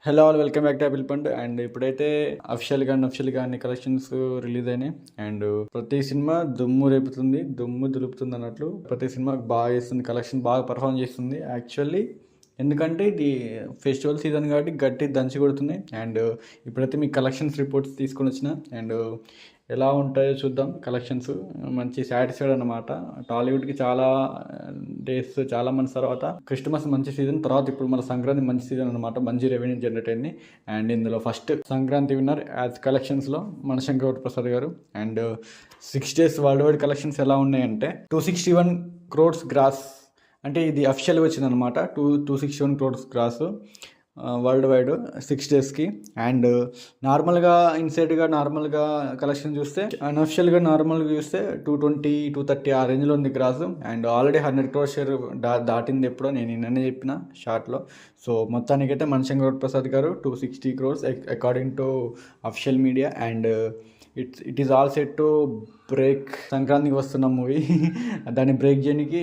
Hello all, welcome back to Apple పండ్. And ఇప్పుడైతే అఫిషియల్గా అన్ని కలెక్షన్స్ రిలీజ్ అయినాయి. అండ్ ప్రతి సినిమా దుమ్ము రేపుతుంది, దుమ్ము దులుపుతుంది అన్నట్లు ప్రతి సినిమా బాగా చేస్తుంది, కలెక్షన్ బాగా పర్ఫామ్ చేస్తుంది యాక్చువల్లీ. ఎందుకంటే ఇది ఫెస్టివల్ సీజన్ కాబట్టి గట్టి దంచి కొడుతుంది. అండ్ ఇప్పుడైతే మీకు కలెక్షన్స్ రిపోర్ట్స్ తీసుకొని వచ్చిన. అండ్ ఎలా ఉంటాయో చూద్దాం. కలెక్షన్స్ మంచి సాటిస్ఫైడ్ అనమాట. టాలీవుడ్కి చాలా డేస్, చాలా మంత్స్ తర్వాత క్రిస్టమస్ మంచి సీజన్ తర్వాత ఇప్పుడు మన సంక్రాంతి మంచి సీజన్ అనమాట. మంచి రెవెన్యూ జనరేట్ అయింది. అండ్ ఇందులో ఫస్ట్ సంక్రాంతి విన్నర్ యాజ్ కలెక్షన్స్లో మనశంకర్ ప్రసాద్ గారు. And 6 days world wide collections ఎలా ఉన్నాయంటే 261 crores గ్రాస్. అంటే ఇది అఫిషియల్గా వచ్చిందనమాట. 261 crores గ్రాస్ వరల్డ్ వైడ్ 6 daysకి. అండ్ నార్మల్గా ఇన్సైడ్గా నార్మల్గా కలెక్షన్ చూస్తే, అన్అఫిషియల్గా నార్మల్గా చూస్తే 220, 230 ఆ రేంజ్లో ఉంది gross. And already 100 crores share దాటింది ఎప్పుడో, నేను నిన్ననే చెప్పిన షార్ట్లో. సో మొత్తానికైతే మనశంకర్ ప్రసాద్ గారు 260 crores according to official media. And it is all set to break సంక్రాంతికి వస్తున్న మూవీ. దాన్ని బ్రేక్ చేయడానికి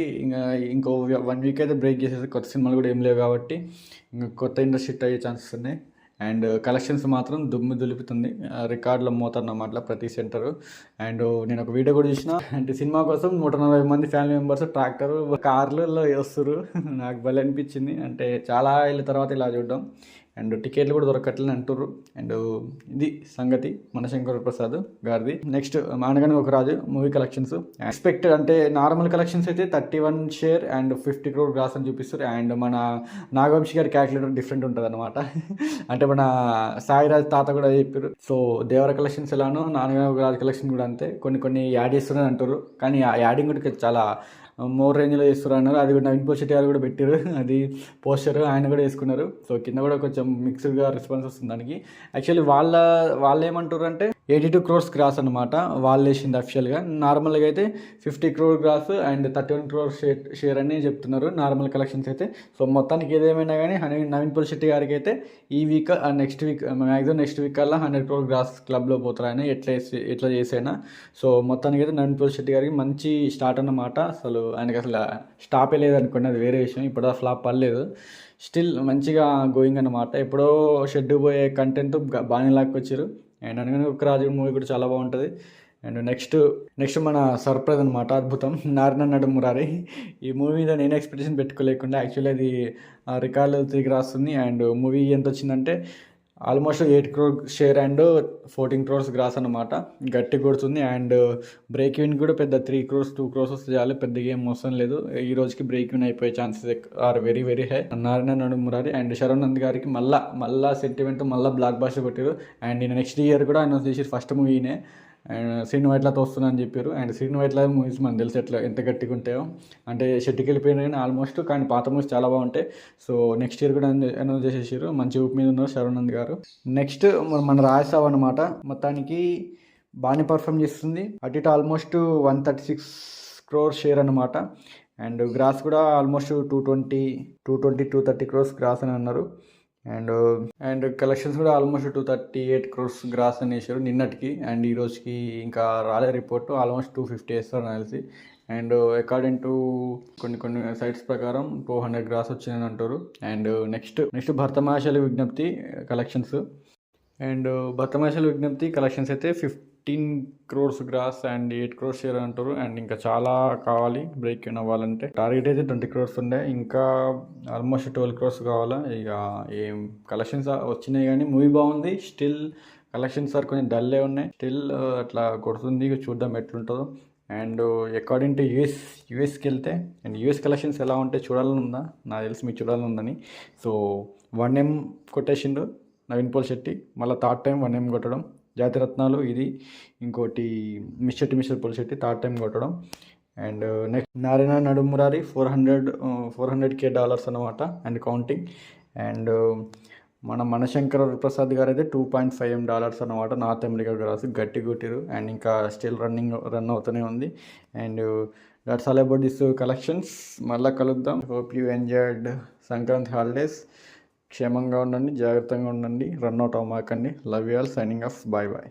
ఇంకో 1 week అయితే బ్రేక్ చేసేసి, కొత్త సినిమాలు కూడా ఏం లేవు కాబట్టి ఇంకా కొత్త ఇండస్ట్రీ హిట్ అయ్యే ఛాన్సెస్ ఉన్నాయి. అండ్ కలెక్షన్స్ మాత్రం దుమ్ము దులుపుతుంది, రికార్డులో మోతారన్నమాట ప్రతి సెంటర్. అండ్ నేను ఒక వీడియో కూడా చూసిన. అంటే సినిమా కోసం 140 మంది ఫ్యామిలీ మెంబర్స్ ట్రాక్టర్ కార్లలో వస్తారు. నాకు భలే అనిపించింది. అంటే చాలా ఏళ్ళ తర్వాత ఇలా చూడడం. అండ్ టికెట్లు కూడా దొరకట్లని అంటుర్రు. అండ్ ఇది సంగతి మనశంకర్ ప్రసాద్ గారిది. నెక్స్ట్ అనగానే ఒక రాజు మూవీ కలెక్షన్స్ ఎక్స్పెక్టెడ్. అంటే నార్మల్ కలెక్షన్స్ అయితే 31 షేర్ అండ్ 50 crore గ్రాస్ అని చూపిస్తారు. అండ్ మన నాగవంశి గారి క్యాల్కులేటర్ డిఫరెంట్ ఉంటుంది అనమాట. అంటే మన సాయిరాజ్ తాత కూడా చెప్పారు. సో దేవర కలెక్షన్స్ ఎలానో నాగరాజు కలెక్షన్ కూడా అంతే. కొన్ని యాడ్ చేస్తున్నారని అంటారు, కానీ ఆ యాడింగ్ కూడా చాలా మోర్ రేంజ్లో చేస్తారు అన్నారు. అది కూడా నవీన్ పోషెట్టి గారు కూడా పెట్టారు, అది పోస్టర్ ఆయన కూడా వేసుకున్నారు. సో కింద కూడా కొంచెం మిక్స్డ్గా రెస్పాన్స్ వస్తుంది దానికి. యాక్చువల్లీ వాళ్ళు ఏమంటారు అంటే 82 crores గ్రాస్ అనమాట వాళ్ళు వేసింది అఫిషియల్గా. నార్మల్గా అయితే 50 crore gross and 31 crores share అని చెప్తున్నారు నార్మల్ కలెక్షన్స్ అయితే. సో మొత్తానికి ఏదేమైనా కానీ నవీన్ పోషెట్టి గారికి అయితే ఈ week next week maximum next week కల్లా 100 crore గ్రాస్ క్లబ్లో పోతారు ఆయన ఎట్లా చేసైనా. సో మొత్తానికి అయితే నవీన్ పోషెట్టి గారికి మంచి స్టార్ట్ అన్నమాట. అసలు ఆయనకి అసలు స్టాపే లేదనుకోండి, అది వేరే విషయం. ఇప్పుడు ఆ ఫ్లాప్ పర్లేదు, స్టిల్ మంచిగా గోయింగ్ అనమాట. ఎప్పుడో షెడ్ పోయే కంటెంట్ బాగానే లాక్కొచ్చారు. అండ్ అనగానే ఒక రాజు మూవీ కూడా చాలా బాగుంటుంది. అండ్ నెక్స్ట్ మన సర్ప్రైజ్ అనమాట, అద్భుతం నారాయణ నడుమురారి. ఈ మూవీ మీద నేను ఎక్స్పెక్టేషన్ పెట్టుకోలేకుండా యాక్చువల్లీ అది రికార్డులు తిరిగి రాస్తుంది. అండ్ మూవీ ఎంత వచ్చిందంటే almost 8 crore share and 14 crores gross అనమాట. గట్టి కొడుతుంది. అండ్ బ్రేక్ ఈవెన్ కూడా పెద్ద 3 crores 2 crores వస్తే చాలు, పెద్ద గేమ్ అవసరం లేదు. ఈ రోజుకి బ్రేక్ ఈవెన్ అయిపోయే chances are very very high. Narayana Nadumurari and Sharan Nand గారికి మళ్ళా సెంటిమెంట్ మళ్ళీ బ్లాక్ బాస్టర్ కొట్టారు. అండ్ నేను నెక్స్ట్ ఇయర్ కూడా అనౌన్స్ చేసి ఫస్ట్ మూవీనే అండ్ శ్రీను వైట్లతో వస్తున్నా అని చెప్పారు. అండ్ శ్రీను వైట్ల మూవీస్ మనకు తెలిసి ఎంత గట్టిగా ఉంటాయో. అంటే షెట్టికి వెళ్ళిపోయినా కానీ ఆల్మోస్ట్, కానీ పాత మూవీస్ చాలా బాగుంటాయి. సో నెక్స్ట్ ఇయర్ కూడా అనౌన్స్ చేసేసారు. మంచి ఊపు మీద ఉన్నారు శరవణంద్ గారు. నెక్స్ట్ మన రాజసాబ్ అనమాట. మొత్తానికి బాగానే పర్ఫామ్ చేస్తుంది. అటు ఆల్మోస్ట్ 136 crore షేర్ అనమాట. అండ్ గ్రాస్ కూడా ఆల్మోస్ట్ 230 crores గ్రాస్ అని అన్నారు. అండ్ కలెక్షన్స్ కూడా ఆల్మోస్ట్ 238 crores గ్రాస్ అని వేసారు నిన్నటికి. అండ్ ఈ రోజుకి ఇంకా రాలే రిపోర్ట్, ఆల్మోస్ట్ 250 వేస్తారు తెలిసి. అండ్ అకార్డింగ్ టు కొన్ని సైట్స్ ప్రకారం 200 గ్రాస్ వచ్చిందని అంటారు. అండ్ నెక్స్ట్ భరతమాషల విజ్ఞప్తి కలెక్షన్స్. అండ్ భరతమాషల విజ్ఞప్తి కలెక్షన్స్ అయితే 15 crores gross and 8 crores share అంటారు. అండ్ ఇంకా చాలా కావాలి బ్రేక్ ఇన్ అవ్వాలంటే. టార్గెట్ అయితే 20 crores ఉండే, ఇంకా ఆల్మోస్ట్ 12 crores కావాలా. ఇక ఏం కలెక్షన్స్ వచ్చినాయి కానీ మూవీ బాగుంది. స్టిల్ కలెక్షన్స్ సార్ కొంచెం డల్లే ఉన్నాయి. స్టిల్ అట్లా కొడుతుంది, చూద్దాం ఎట్లుంటుందో. అండ్ అకార్డింగ్ టు యూఎస్కి వెళ్తే, అండ్ యూఎస్ కలెక్షన్స్ ఎలా ఉంటాయి చూడాలని ఉందా, నాకు తెలిసి మీకు చూడాలని ఉందని. సో 1M కొట్టేసిండు నవీన్ పోషెట్టి, మళ్ళీ థర్డ్ టైం 1M కొట్టడం. జాతిరత్నాలు ఇది, ఇంకోటి మిస్టర్ పోలిశెట్టి థర్డ్ టైం కొట్టడం. And next Narayana Nadumurari 400K dollars అనమాట అండ్ కౌంటింగ్. అండ్ మన మనశంకర్ ప్రసాద్ గారు అయితే $2.5M అనమాట. నార్త్ అమెరికా గ్రాస్ గట్టి కొట్టారు. అండ్ ఇంకా స్టిల్ రన్ అవుతూనే ఉంది. And that's all about this collections. మళ్ళీ కలుద్దాం. Hope you enjoyed Sankranti holidays. క్షేమంగా ఉండండి, జాగ్రత్తగా ఉండండి, రన్ అవుట్ అవ్వమాకండి. Love you all, signing off, bye bye.